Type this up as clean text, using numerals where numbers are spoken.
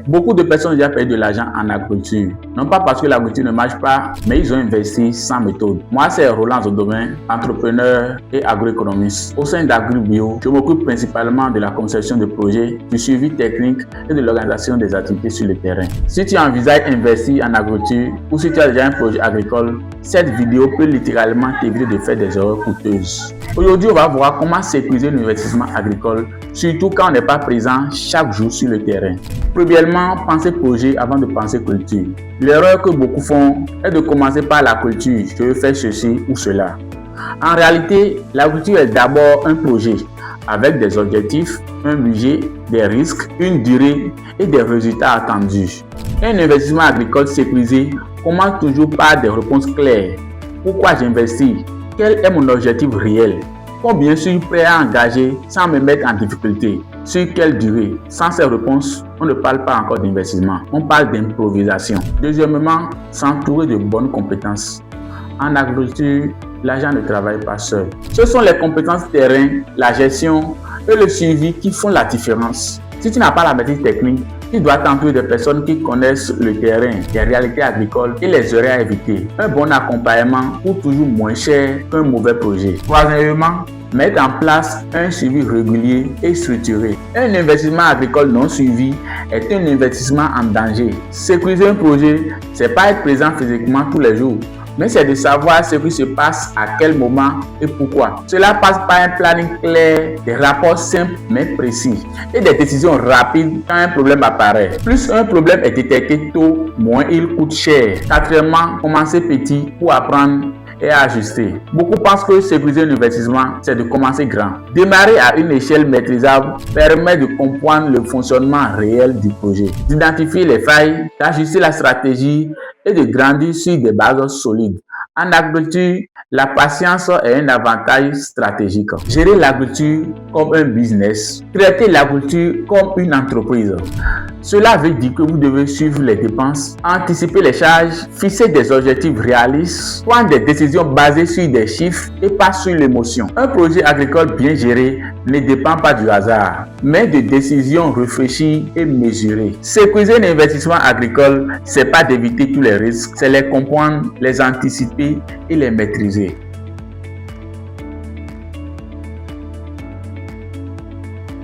Beaucoup de personnes ont déjà perdu de l'argent en agriculture. Non pas parce que l'agriculture ne marche pas, mais ils ont investi sans méthode. Moi, c'est Roland Zodomain, entrepreneur et agroéconomiste. Au sein d'AgriBio, je m'occupe principalement de la conception de projets, du suivi technique et de l'organisation des activités sur le terrain. Si tu envisages d'investir en agriculture ou si tu as déjà un projet agricole, cette vidéo peut littéralement t'éviter de faire des erreurs coûteuses. Aujourd'hui, on va voir comment sécuriser l'investissement agricole, surtout quand on n'est pas présent chaque jour sur le terrain. Premièrement, pensez projet avant de penser culture. L'erreur que beaucoup font est de commencer par la culture. Je veux faire ceci ou cela. En réalité, l'agriculture est d'abord un projet avec des objectifs, un budget, des risques, une durée et des résultats attendus. Un investissement agricole sécurisé commence toujours par des réponses claires. Pourquoi j'investis? Quel est mon objectif réel? Combien suis-je prêt à engager sans me mettre en difficulté? Sur quelle durée? Sans ces réponses, on ne parle pas encore d'investissement, on parle d'improvisation. Deuxièmement, s'entourer de bonnes compétences. En agriculture, l'argent ne travaille pas seul. Ce sont les compétences terrain, la gestion et le suivi qui font la différence. Si tu n'as pas la maîtrise technique, tu dois t'entourer de personnes qui connaissent le terrain, les réalités agricoles et les erreurs à éviter. Un bon accompagnement coûte toujours moins cher qu'un mauvais projet. Troisièmement, mettre en place un suivi régulier et structuré. Un investissement agricole non suivi est un investissement en danger. Sécuriser un projet, c'est pas être présent physiquement tous les jours, mais c'est de savoir ce qui se passe à quel moment et pourquoi. Cela passe par un planning clair, des rapports simples mais précis et des décisions rapides quand un problème apparaît. Plus un problème est détecté tôt, moins il coûte cher. Quatrièmement, commencer petit pour apprendre et à ajuster. Beaucoup pensent que sécuriser un investissement, c'est de commencer grand. Démarrer à une échelle maîtrisable permet de comprendre le fonctionnement réel du projet, d'identifier les failles, d'ajuster la stratégie et de grandir sur des bases solides. En agriculture, la patience est un avantage stratégique. Gérer l'agriculture comme un business, traiter l'agriculture comme une entreprise. Cela veut dire que vous devez suivre les dépenses, anticiper les charges, fixer des objectifs réalistes, prendre des décisions basées sur des chiffres et pas sur l'émotion. Un projet agricole bien géré ne dépend pas du hasard, mais de décisions réfléchies et mesurées. Sécuriser un investissement agricole, c'est pas d'éviter tous les risques, c'est les comprendre, les anticiper et les maîtriser.